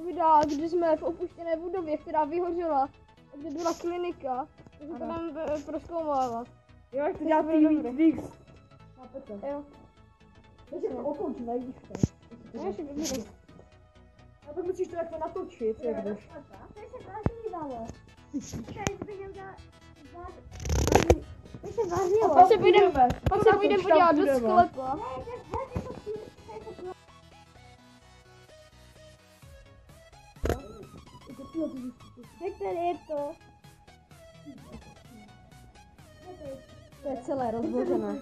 videa, kdy jsme v opuštěné budově, která vyhořela, kde byla klinika, takže to nám prozkoumávat. Jo, jak to dělá víc. Jo. Takže to otoč, nevíš to. Já si vybíru. A tak musíš to jako natočit, jak jdeš. To se vlastně dalo. Pak se půjdeme podívat do sklepa. Jak tady je to? To je celé rozbořené.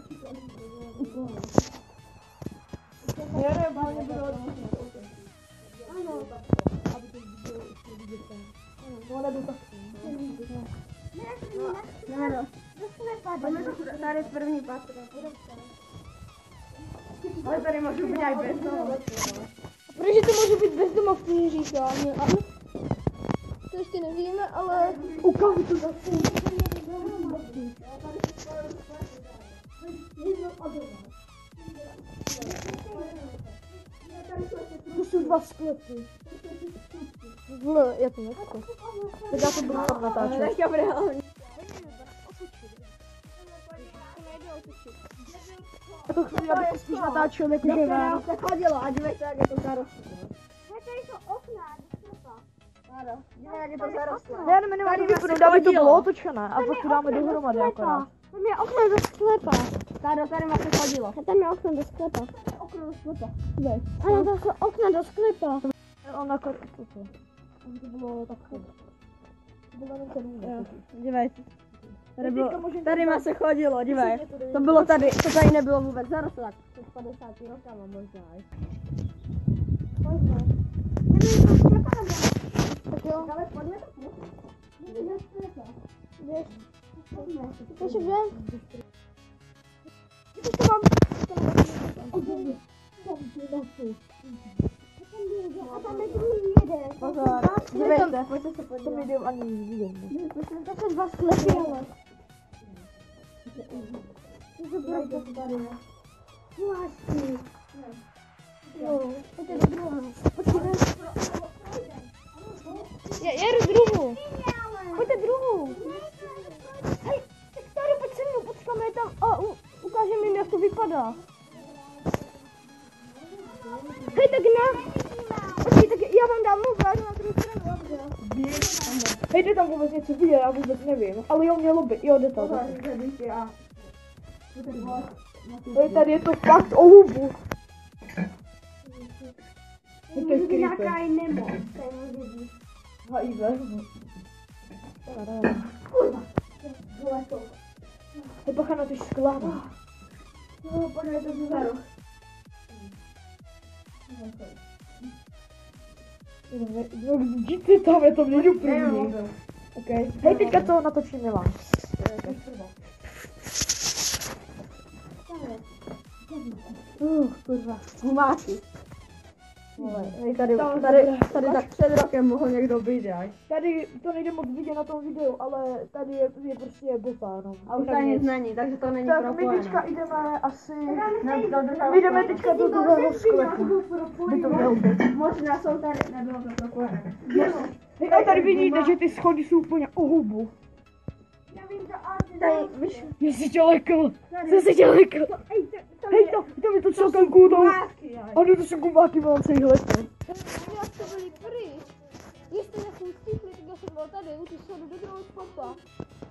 Ano. Tady první patro. Ale tady můžu být jak bezdomovci. Protože to může být bezdomovky, říká. To ještě nevíme, ale Ukážu to zase. To jsou dva sklepy. Já to nechci. Tak já to budu tam natáčet. Já reálně. A to chvíli, abych to spíš natáčel jako že ven. se chodilo a dívejte, jak je to zarostlé. Tady jsou okna do sklepa. Ano, dívejte, jak je to zarostlé. Já nevím, aby to bylo otočené a pak to dáme dohromady akorát. Tam je okno do sklepa. Tady má se chodilo. Tam je okno do sklepa. Okno do sklepa. Ano, to jsou okna do sklepa. On jako toto. Aby to bylo takové. To bylo jenom tady. Dívejte. Tady má se chodilo, dívej. To tady nebylo vůbec zarostlé, tak před 50 rokama možná. Tak jo. Ale pojďme to půjde. Jdeš. Takže jdem. To mám. A tam je druhý jeden. Pozor, dívejte. Pojďte se podívat. To mi jdem ani vidět. To jsou dva sklepy, ale. Zvláštní. Jo, to je druhá. Počkejte. Já jdu druhou. Pojďte druhou. Hej, tak tady pojď se mnou, počkáme tam a ukážeme jim, jak to vypadá. Hej, tak ne. Počkej, tak já vám dám mobil, na druhou stranu, dobře. Hej, jde tam vůbec něco vidět, já vůbec nevím. Ale jo, mělo by, jo, jde to. Hej, tady je to fakt o hubu. To je creepy. Nemo. HIV. Hej, bacha na ty skla. No, pojďme to zůstaru. Jděte tam, já to nejdu první. Okay. Hej, teďka to natočíme vám. Kurva, gumáky. Hej, tady tak před rokem mohl někdo být, jak. Tady to nejde moc vidět na tom videu, ale tady je prostě bota, no. A už tady nic není, takže to není tak my propojené. teďka jdeme asi... My jdeme teďka do druhého sklepu. By to mělo být. Možná jsou tady, nebylo to propojené. Hej, a tady vidíte, že ty schody jsou úplně o hubu. Tady, víš, Já si tě lekl. Hej, tam je to celkem kůdou. Ano, to jsou gumáky, mám se jich lekl. já jste byli pryč. Jestli jsem stihli, tak já jsem byl tady, u ty schodu do druhého sklepa.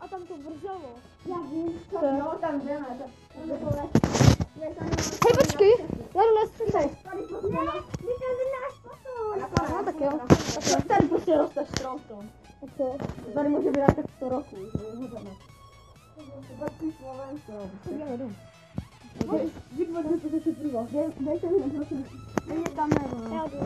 A tam to vrzelo. Já vím, No, tam jdeme. Hej, počkej, já jdu na střídej. No tak jo. Tak tady prostě roste strom v tom. Tak co? Tady může být tak 100 roků. Vypadne to se prvá. Dejte mi prosím. Ani tam nebo. Já jdu.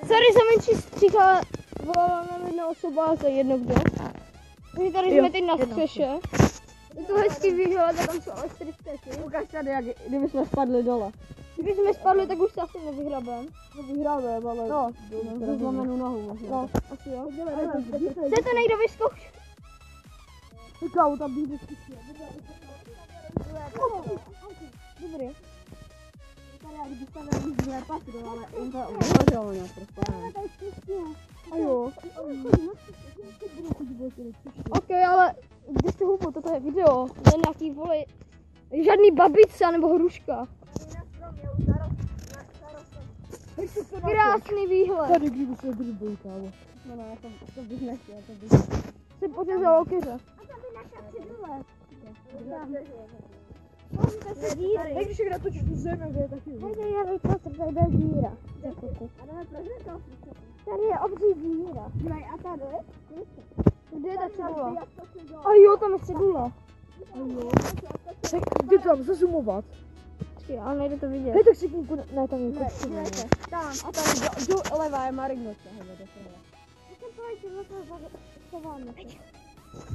Sorry za menší střicha, voláme jedna osoba za jedno kdo. My tady jsme teď na střeše. Je to hezký výhled a tam jsou elektrické. Ukaž tady, jak kdyby jsme spadli dole. Kdyby jsme spadli, tak už se asi nevyhrabem. Nevyhrávám, ale... No, zlomenou nohu možná. No, asi jo. Chcete někdo vyzkoušet? Kámo, tam bych vyzkoušel. vystavený zlé patro, ale jim to uvařilo mě prostě. A jo. Ok, ale když jste houbu, toto je video, ne nějaký vole, žádný babice nebo hruška. Krásný výhled. Tady kdyby se byl, kámo. No ne, to bych nechtěl, to bych si pořezal okyře. A tam by naša přidule. Tak když jak natočíš tu zem, jak je taky. Tady je vyprostřed, tady bude díra. Tady je obří díra. A tady? Kde je ta cedula? A jo, tam je cedula. Tak jde tam zazumovat. Počkej, ale nejde to vidět. Hej, tak si kůmku, ne, tam je kůmku. Tam. A tam doleva je Marignoce.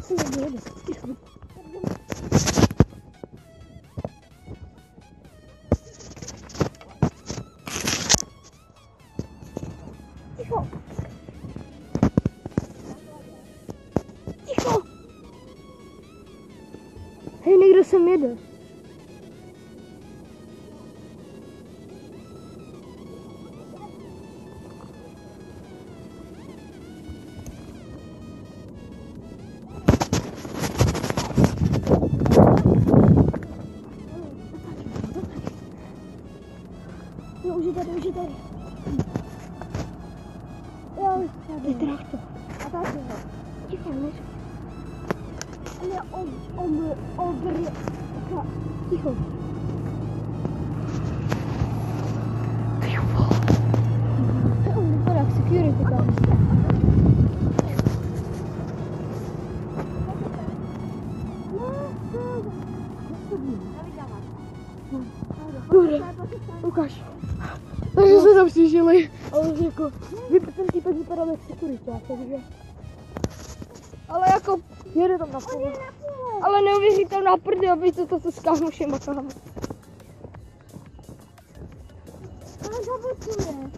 Co je jede? Ticho. Ticho. Ticho. Hej, někdo sem jede. Jo, už je tady. Jo, už tady. Je traktor. A tady je. Ticho, než. Ale Ticho. On vypadá jak security tam. Ukáž. Takže se tam přižili. Ale jako, ten týpek vypadal jak sekuriták, takže. Ale jako, Jede tam na pole. ale neuvěřitelná prdel, víš, co to s kámošema, kámo. Ale zabuduje.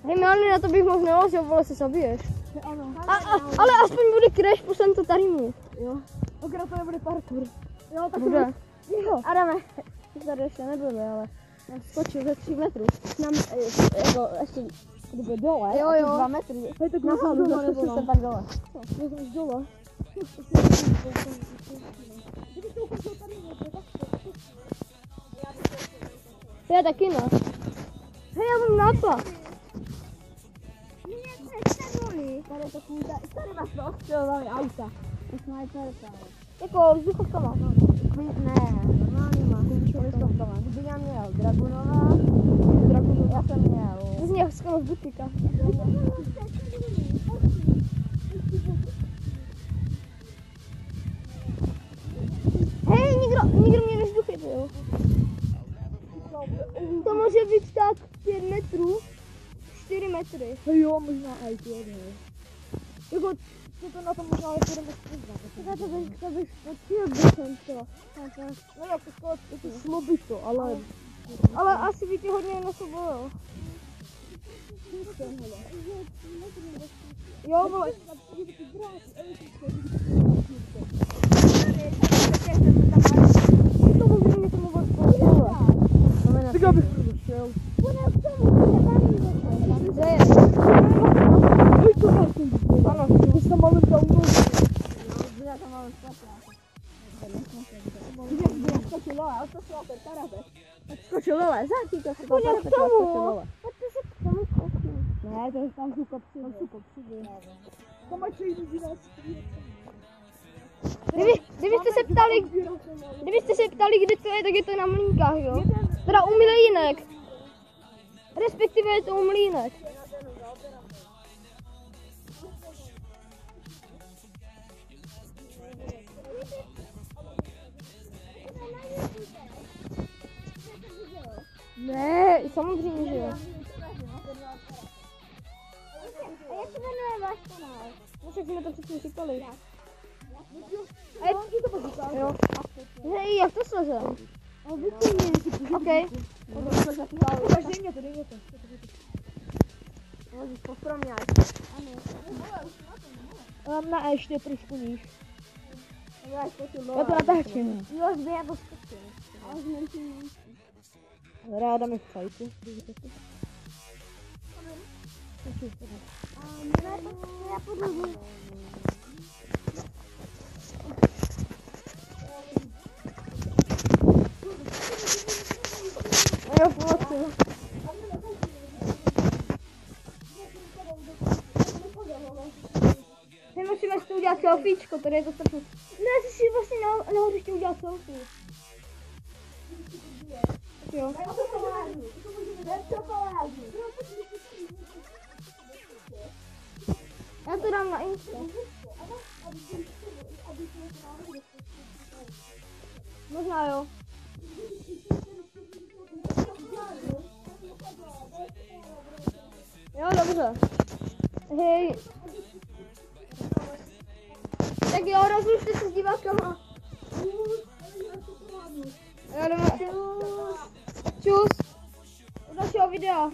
Hej, Melanie, na to bych moc nelazil, vole, se zabiješ. Ano. Ale aspoň bude crash, poslem to tady mu. Jo. Akorát to nebude parkour. Jo, tak bude. Jo. Adame, tady ještě nebyli, ale já skočil ze 3 metrů. Nám, jako, ještě, kdyby dole, Jo, a ty jo. 2 metry. Hej, tak Nahoru, musím dole, zase nebo se ne? pak dole. Vezmeš dole. Já taky ne. Hej, já mám nápad. Tady to kůže. Tady máš rozstřelovaný auta. To snajperka. Jako vzduchovkama. Ne, normálně má. Vysoková. Kdyby já měl Dragunova, já jsem měl. Z něho skoro z butika. Hej, nikdo mě nežduchy, jo. To může být tak 5 metrů, 4 metry. Hej, jo, možná aj ty jednou. Jako, co to na tom možná je budeme spoznat. To bych spočil, bych jsem to. No jak to skoro, to šlo by to, ale... Ale asi by ti hodně nesobilo. Jo, vole. To může mě tomu vole. Tak já bych šel. Kde je? Hej, to máš ten důvod. Ano. Ty jsi tam malým dal nohu. Skočil dole, zatí to se Půjdem k tomu. Ne, to je tam jsou kapsy. Tam jsou kapsy. Tam máš jít na Kdybyste se ptali, kde to je, tak je to na Mlýnkách, jo? Teda u Mlýnek. Respektive je to u Mlýnek. Ne, samozřejmě, že jo. A jak se jmenuje váš kanál? No, však jsme to předtím říkali. A jak ti to poříkal? Jo. Hej, jak to slezem? Okej. Ukaž, dej mě to, dej mě to. Můžeš postromět. Na ještě trošku níž. Já Já to natáčím. Jo, zde já to skočím. Ráda mi fajku. Já podložím. Jo, pomoci. My musíme si udělat selfiečko, tady je to strašně. Ne, ty si vlastně nahoře ještě udělat selfie. Tak jo. Já to dám na Insta. Možná jo. Jo, dobře. Hej. Tak jo, rozlučte se s divákama. Jo, jdeme. Čus. Čus. U dalšího videa.